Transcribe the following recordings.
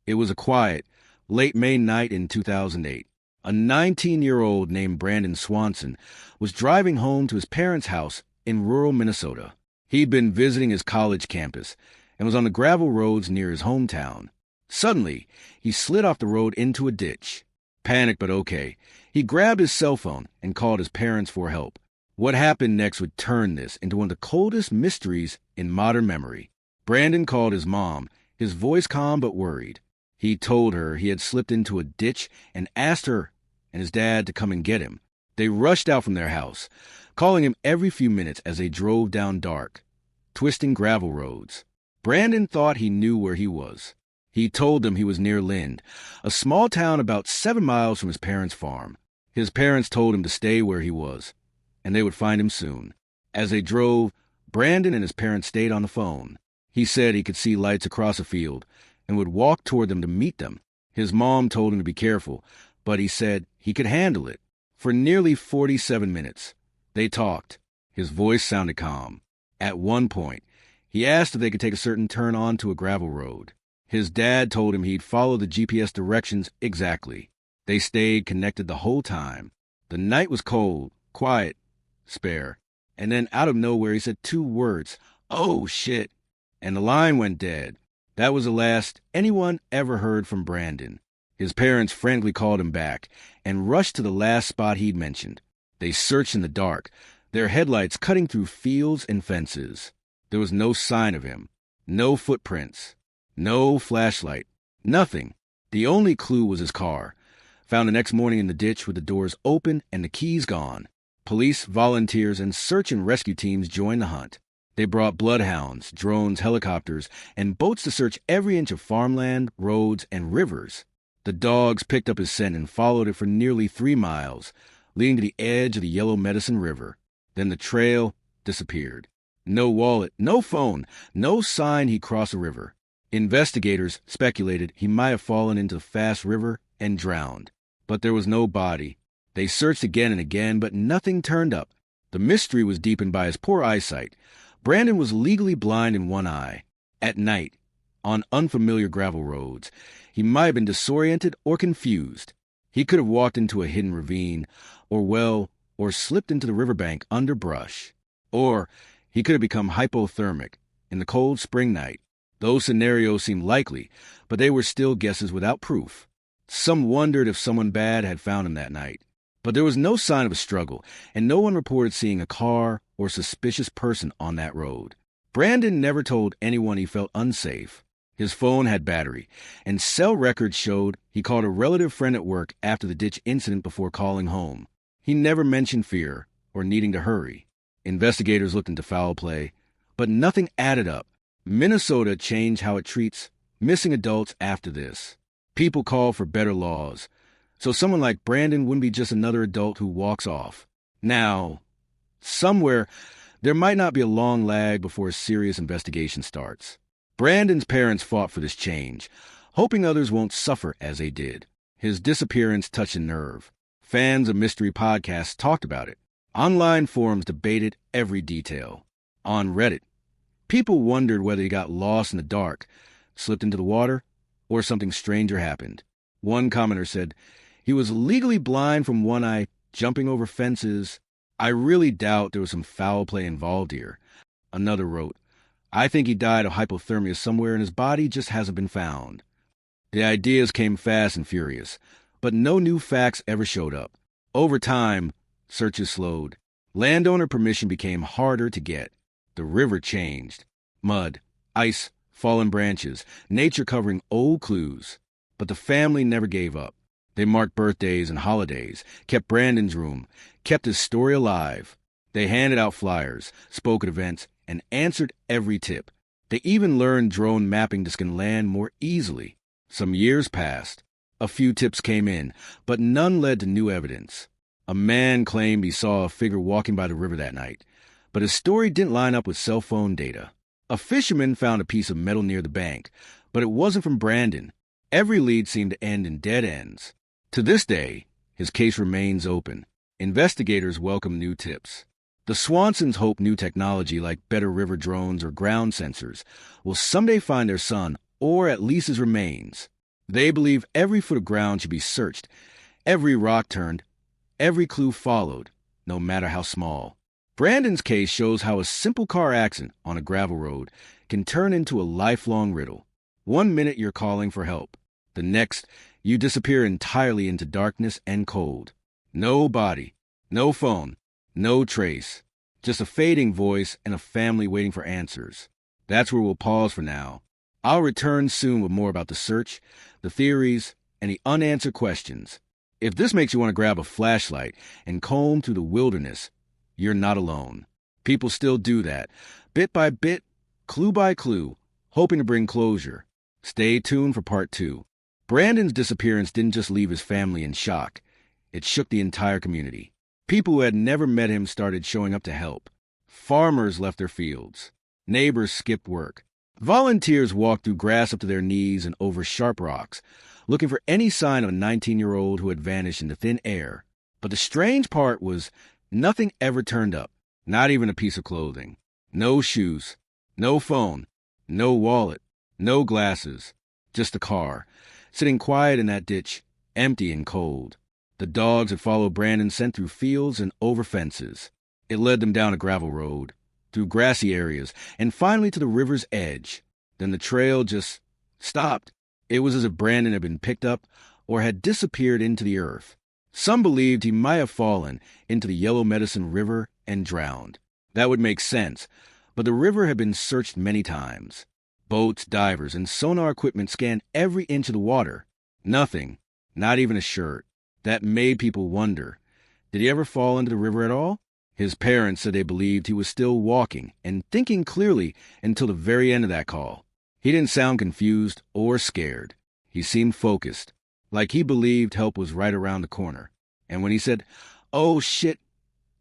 It was a quiet, late May night in 2008. A 19-year-old named Brandon Swanson was driving home to his parents' house in rural Minnesota. He'd been visiting his college campus and was on the gravel roads near his hometown. Suddenly, he slid off the road into a ditch. Panicked but okay, he grabbed his cell phone and called his parents for help. What happened next would turn this into one of the coldest mysteries in modern memory. Brandon called his mom, his voice calm but worried. He told her he had slipped into a ditch and asked her and his dad to come and get him. They rushed out from their house, calling him every few minutes as they drove down dark, twisting gravel roads. Brandon thought he knew where he was. He told them he was near Lind, a small town about 7 miles from his parents' farm. His parents told him to stay where he was, and they would find him soon. As they drove, Brandon and his parents stayed on the phone. He said he could see lights across a field and would walk toward them to meet them. His mom told him to be careful, but he said he could handle it. For nearly 47 minutes, they talked. His voice sounded calm. At one point, he asked if they could take a certain turn onto a gravel road. His dad told him he'd follow the GPS directions exactly. They stayed connected the whole time. The night was cold, quiet, spare. And then out of nowhere he said 2 words, "Oh, shit," and the line went dead. That was the last anyone ever heard from Brandon. His parents frantically called him back and rushed to the last spot he'd mentioned. They searched in the dark, their headlights cutting through fields and fences. There was no sign of him, no footprints, no flashlight, nothing. The only clue was his car, found the next morning in the ditch with the doors open and the keys gone. Police, volunteers, and search and rescue teams joined the hunt. They brought bloodhounds, drones, helicopters, and boats to search every inch of farmland, roads, and rivers. The dogs picked up his scent and followed it for nearly 3 miles, leading to the edge of the Yellow Medicine River. Then the trail disappeared. No wallet, no phone, no sign he crossed the river. Investigators speculated he might have fallen into the fast river and drowned. But there was no body. They searched again and again, but nothing turned up. The mystery was deepened by his poor eyesight. Brandon was legally blind in one eye. At night, on unfamiliar gravel roads, he might have been disoriented or confused. He could have walked into a hidden ravine, or well, or slipped into the riverbank under brush. Or he could have become hypothermic in the cold spring night. Those scenarios seemed likely, but they were still guesses without proof. Some wondered if someone bad had found him that night. But there was no sign of a struggle, and no one reported seeing a car or suspicious person on that road. Brandon never told anyone he felt unsafe. His phone had battery, and cell records showed he called a relative friend at work after the ditch incident before calling home. He never mentioned fear or needing to hurry. Investigators looked into foul play, but nothing added up. Minnesota changed how it treats missing adults after this. People call for better laws, so someone like Brandon wouldn't be just another adult who walks off. Now, somewhere, there might not be a long lag before a serious investigation starts. Brandon's parents fought for this change, hoping others won't suffer as they did. His disappearance touched a nerve. Fans of mystery podcasts talked about it. Online forums debated every detail. On Reddit, people wondered whether he got lost in the dark, slipped into the water, or something stranger happened. One commenter said, "He was legally blind from one eye, jumping over fences. I really doubt there was some foul play involved here." Another wrote, "I think he died of hypothermia somewhere and his body just hasn't been found." The ideas came fast and furious, but no new facts ever showed up. Over time, searches slowed. Landowner permission became harder to get. The river changed. Mud, ice, fallen branches, nature covering old clues. But the family never gave up. They marked birthdays and holidays, kept Brandon's room, kept his story alive. They handed out flyers, spoke at events, and answered every tip. They even learned drone mapping to scan land more easily. Some years passed. A few tips came in, but none led to new evidence. A man claimed he saw a figure walking by the river that night, but his story didn't line up with cell phone data. A fisherman found a piece of metal near the bank, but it wasn't from Brandon. Every lead seemed to end in dead ends. To this day, his case remains open. Investigators welcome new tips. The Swansons hope new technology like better river drones or ground sensors will someday find their son, or at least his remains. They believe every foot of ground should be searched, every rock turned, every clue followed, no matter how small. Brandon's case shows how a simple car accident on a gravel road can turn into a lifelong riddle. One minute you're calling for help. The next, you disappear entirely into darkness and cold. No body, no phone, no trace. Just a fading voice and a family waiting for answers. That's where we'll pause for now. I'll return soon with more about the search, the theories, and the unanswered questions. If this makes you want to grab a flashlight and comb through the wilderness, you're not alone. People still do that, bit by bit, clue by clue, hoping to bring closure. Stay tuned for part 2. Brandon's disappearance didn't just leave his family in shock. It shook the entire community. People who had never met him started showing up to help. Farmers left their fields. Neighbors skipped work. Volunteers walked through grass up to their knees and over sharp rocks, looking for any sign of a 19-year-old who had vanished into thin air. But the strange part was nothing ever turned up, not even a piece of clothing. No shoes, no phone, no wallet, no glasses, just a car, sitting quiet in that ditch, empty and cold. The dogs had followed Brandon scent through fields and over fences. It led them down a gravel road, through grassy areas, and finally to the river's edge. Then the trail just stopped. It was as if Brandon had been picked up or had disappeared into the earth. Some believed he might have fallen into the Yellow Medicine River and drowned. That would make sense, but the river had been searched many times. Boats, divers, and sonar equipment scanned every inch of the water. Nothing, not even a shirt. That made people wonder, did he ever fall into the river at all? His parents said they believed he was still walking and thinking clearly until the very end of that call. He didn't sound confused or scared. He seemed focused, like he believed help was right around the corner. And when he said, "Oh shit,"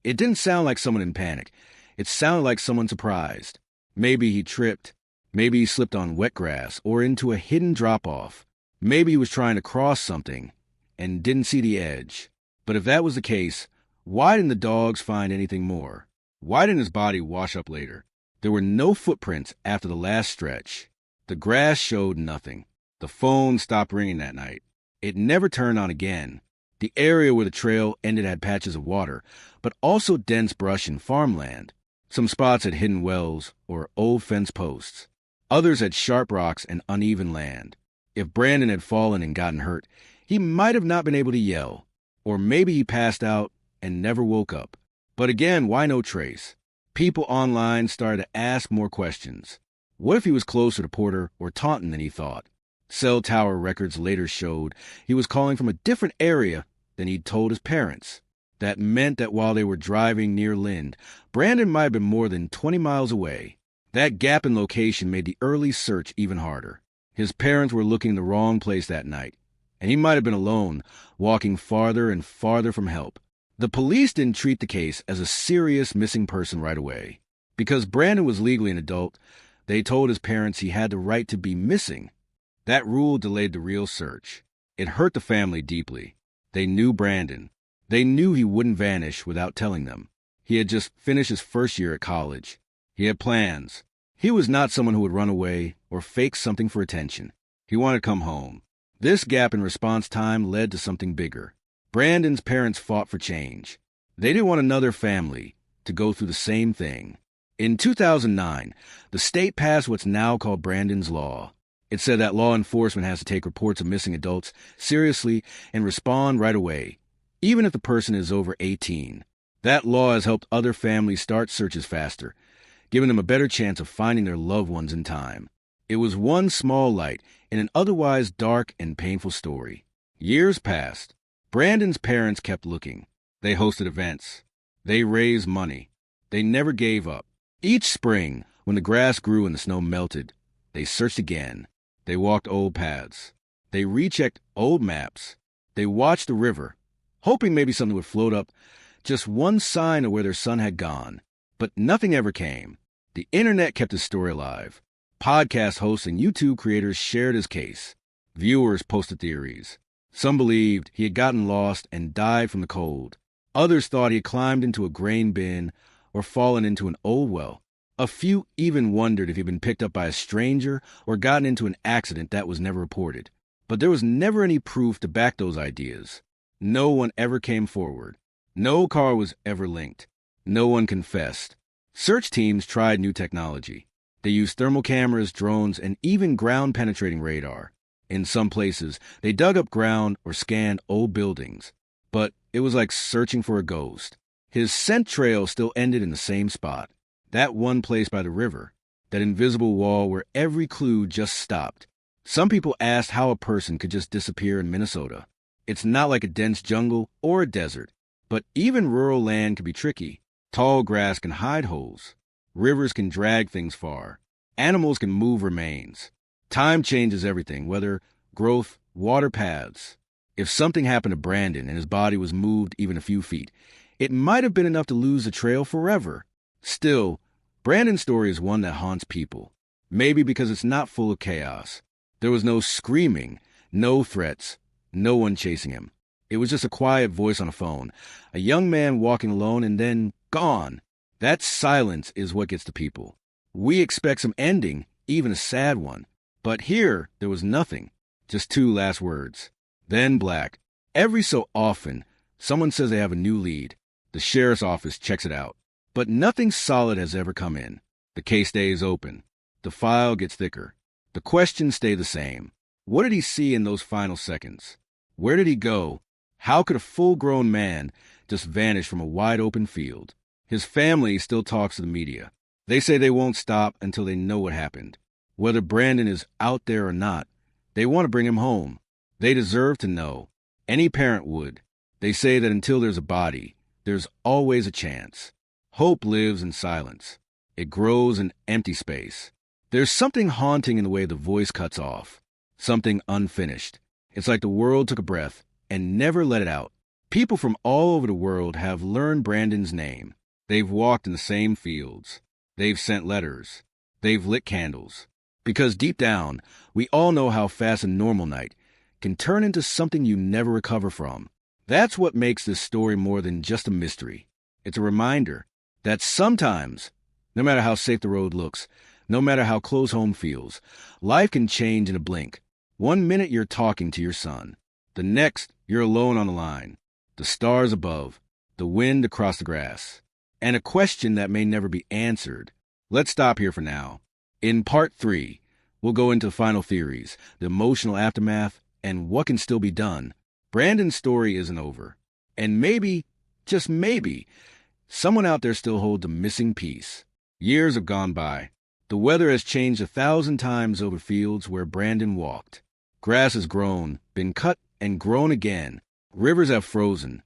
it didn't sound like someone in panic. It sounded like someone surprised. Maybe he tripped. Maybe he slipped on wet grass or into a hidden drop-off. Maybe he was trying to cross something and didn't see the edge. But if that was the case, why didn't the dogs find anything more? Why didn't his body wash up later? There were no footprints after the last stretch. The grass showed nothing. The phone stopped ringing that night. It never turned on again. The area where the trail ended had patches of water, but also dense brush and farmland. Some spots had hidden wells or old fence posts. Others had sharp rocks and uneven land. If Brandon had fallen and gotten hurt, he might have not been able to yell. Or maybe he passed out and never woke up. But again, why no trace? People online started to ask more questions. What if he was closer to Porter or Taunton than he thought? Cell tower records later showed he was calling from a different area than he'd told his parents. That meant that while they were driving near Lind, Brandon might have been more than 20 miles away. That gap in location made the early search even harder. His parents were looking in the wrong place that night, and he might have been alone, walking farther and farther from help. The police didn't treat the case as a serious missing person right away. Because Brandon was legally an adult, they told his parents he had the right to be missing. That rule delayed the real search. It hurt the family deeply. They knew Brandon. They knew he wouldn't vanish without telling them. He had just finished his first year at college. He had plans. He was not someone who would run away or fake something for attention. He wanted to come home. This gap in response time led to something bigger. Brandon's parents fought for change. They didn't want another family to go through the same thing. In 2009, the state passed what's now called Brandon's Law. It said that law enforcement has to take reports of missing adults seriously and respond right away, even if the person is over 18. That law has helped other families start searches faster, giving them a better chance of finding their loved ones in time. It was one small light in an otherwise dark and painful story. Years passed. Brandon's parents kept looking. They hosted events. They raised money. They never gave up. Each spring, when the grass grew and the snow melted, they searched again. They walked old paths. They rechecked old maps. They watched the river, hoping maybe something would float up, just one sign of where their son had gone. But nothing ever came. The internet kept his story alive. Podcast hosts and YouTube creators shared his case. Viewers posted theories. Some believed he had gotten lost and died from the cold. Others thought he had climbed into a grain bin or fallen into an old well. A few even wondered if he'd been picked up by a stranger or gotten into an accident that was never reported. But there was never any proof to back those ideas. No one ever came forward. No car was ever linked. No one confessed. Search teams tried new technology. They used thermal cameras, drones, and even ground-penetrating radar. In some places, they dug up ground or scanned old buildings. But it was like searching for a ghost. His scent trail still ended in the same spot. That one place by the river. That invisible wall where every clue just stopped. Some people asked how a person could just disappear in Minnesota. It's not like a dense jungle or a desert. But even rural land can be tricky. Tall grass can hide holes. Rivers can drag things far. Animals can move remains. Time changes everything, weather, growth, water paths. If something happened to Brandon and his body was moved even a few feet, it might have been enough to lose the trail forever. Still, Brandon's story is one that haunts people. Maybe because it's not full of chaos. There was no screaming, no threats, no one chasing him. It was just a quiet voice on a phone, a young man walking alone and then gone. That silence is what gets to people. We expect some ending, even a sad one. But here, there was nothing. Just two last words. Then black. Every so often, someone says they have a new lead. The sheriff's office checks it out. But nothing solid has ever come in. The case stays open. The file gets thicker. The questions stay the same. What did he see in those final seconds? Where did he go? How could a full-grown man just vanish from a wide-open field? His family still talks to the media. They say they won't stop until they know what happened. Whether Brandon is out there or not, they want to bring him home. They deserve to know. Any parent would. They say that until there's a body, there's always a chance. Hope lives in silence. It grows in empty space. There's something haunting in the way the voice cuts off. Something unfinished. It's like the world took a breath and never let it out. People from all over the world have learned Brandon's name. They've walked in the same fields. They've sent letters. They've lit candles. Because deep down, we all know how fast a normal night can turn into something you never recover from. That's what makes this story more than just a mystery. It's a reminder that sometimes, no matter how safe the road looks, no matter how close home feels, life can change in a blink. 1 minute you're talking to your son. The next, you're alone on the line. The stars above, the wind across the grass, and a question that may never be answered. Let's stop here for now. In part 3, we'll go into the final theories, the emotional aftermath, and what can still be done. Brandon's story isn't over. And maybe, just maybe, someone out there still holds a missing piece. Years have gone by. The weather has changed 1,000 times over fields where Brandon walked. Grass has grown, been cut and grown again. Rivers have frozen,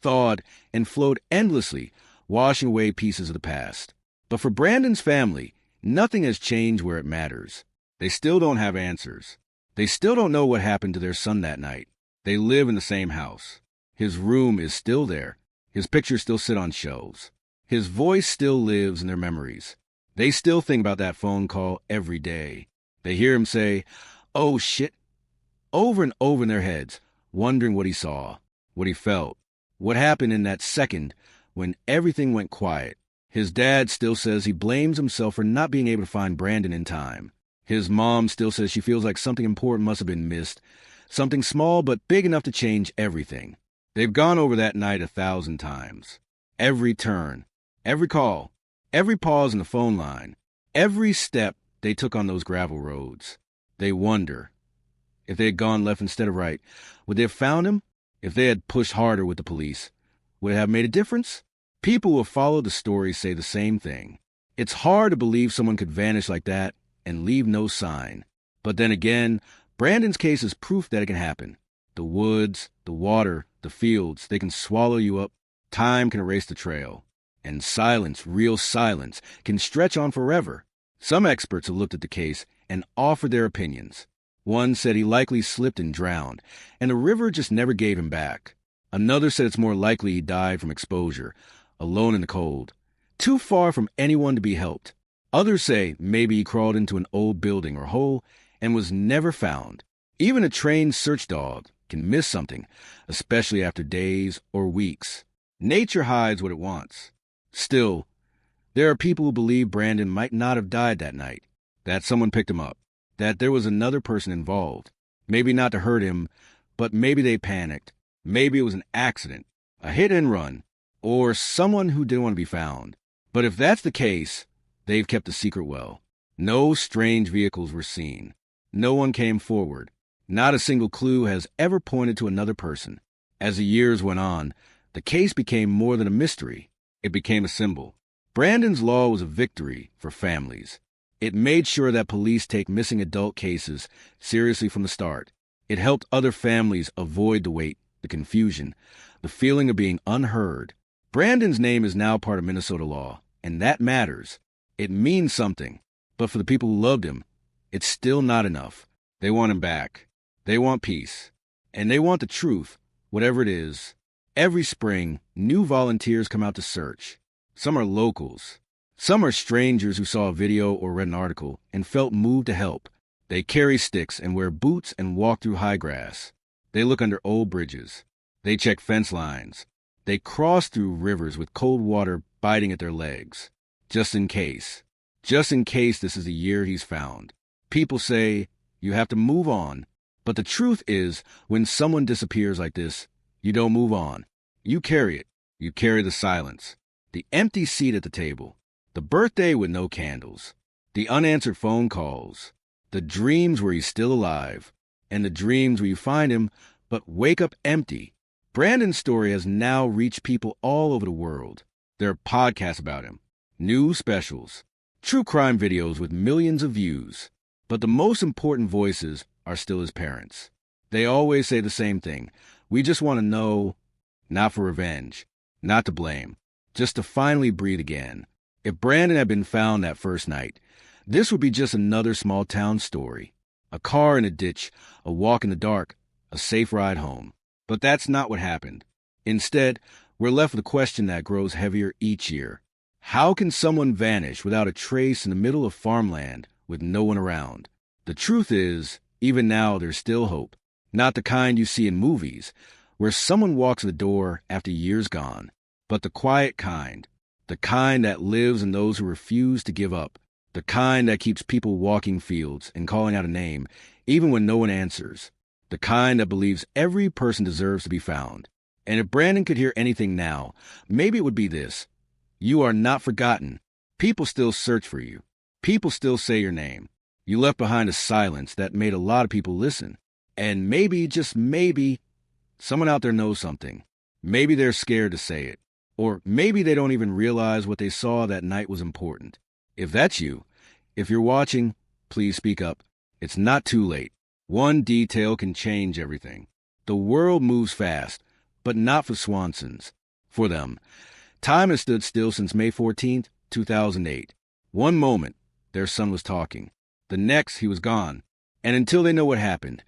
thawed, and flowed endlessly, washing away pieces of the past. But for Brandon's family, nothing has changed where it matters. They still don't have answers. They still don't know what happened to their son that night. They live in the same house. His room is still there. His pictures still sit on shelves. His voice still lives in their memories. They still think about that phone call every day. They hear him say, "Oh shit," over and over in their heads, wondering what he saw, what he felt, what happened in that second when everything went quiet. His dad still says he blames himself for not being able to find Brandon in time. His mom still says she feels like something important must have been missed, something small but big enough to change everything. They've gone over that night 1,000 times. Every turn, every call, every pause in the phone line, every step they took on those gravel roads. They wonder, if they had gone left instead of right, would they have found him? If they had pushed harder with the police, would it have made a difference? People who have followed the story say the same thing. It's hard to believe someone could vanish like that and leave no sign. But then again, Brandon's case is proof that it can happen. The woods, the water, the fields, they can swallow you up. Time can erase the trail. And silence, real silence, can stretch on forever. Some experts have looked at the case and offered their opinions. One said he likely slipped and drowned, and the river just never gave him back. Another said it's more likely he died from exposure, alone in the cold, too far from anyone to be helped. Others say maybe he crawled into an old building or hole and was never found. Even a trained search dog can miss something, especially after days or weeks. Nature hides what it wants. Still, there are people who believe Brandon might not have died that night, that someone picked him up, that there was another person involved. Maybe not to hurt him, but maybe they panicked. Maybe it was an accident, a hit and run, or someone who didn't want to be found. But if that's the case, they've kept the secret well. No strange vehicles were seen. No one came forward. Not a single clue has ever pointed to another person. As the years went on, the case became more than a mystery. It became a symbol. Brandon's law was a victory for families. It made sure that police take missing adult cases seriously from the start. It helped other families avoid the wait, the confusion, the feeling of being unheard. Brandon's name is now part of Minnesota law, and that matters. It means something. But for the people who loved him, it's still not enough. They want him back. They want peace. And they want the truth, whatever it is. Every spring, new volunteers come out to search. Some are locals. Some are strangers who saw a video or read an article and felt moved to help. They carry sticks and wear boots and walk through high grass. They look under old bridges. They check fence lines. They cross through rivers with cold water biting at their legs. Just in case. Just in case this is the year he's found. People say, you have to move on. But the truth is, when someone disappears like this, you don't move on. You carry it. You carry the silence. The empty seat at the table. The birthday with no candles. The unanswered phone calls. The dreams where he's still alive. And the dreams where you find him, but wake up empty. Brandon's story has now reached people all over the world. There are podcasts about him. News specials. True crime videos with millions of views. But the most important voices are still his parents. They always say the same thing. We just want to know, not for revenge, not to blame, just to finally breathe again. If Brandon had been found that first night, this would be just another small town story. A car in a ditch, a walk in the dark, a safe ride home. But that's not what happened. Instead, we're left with a question that grows heavier each year. How can someone vanish without a trace in the middle of farmland with no one around? The truth is, even now there's still hope. Not the kind you see in movies, where someone walks the door after years gone, but the quiet kind. The kind that lives in those who refuse to give up. The kind that keeps people walking fields and calling out a name, even when no one answers. The kind that believes every person deserves to be found. And if Brandon could hear anything now, maybe it would be this. You are not forgotten. People still search for you. People still say your name. You left behind a silence that made a lot of people listen. And maybe, just maybe, someone out there knows something. Maybe they're scared to say it. Or maybe they don't even realize what they saw that night was important. If that's you, if you're watching, please speak up. It's not too late. One detail can change everything. The world moves fast, but not for Swansons. For them. Time has stood still since May 14th, 2008. One moment, their son was talking. The next, he was gone. And until they know what happened,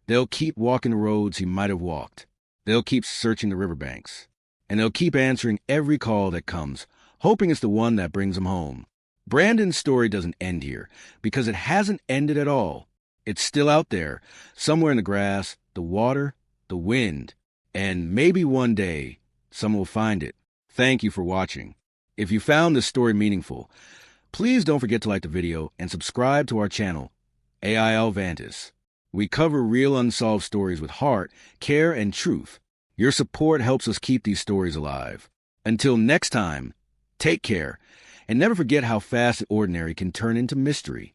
they'll keep walking the roads he might have walked. They'll keep searching the riverbanks. And they'll keep answering every call that comes, hoping it's the one that brings them home. Brandon's story doesn't end here, because it hasn't ended at all. It's still out there, somewhere in the grass, the water, the wind. And maybe one day, someone will find it. Thank you for watching. If you found this story meaningful, please don't forget to like the video and subscribe to our channel, AI Alvantis. We cover real unsolved stories with heart, care, and truth. Your support helps us keep these stories alive. Until next time, take care, and never forget how fast the ordinary can turn into mystery.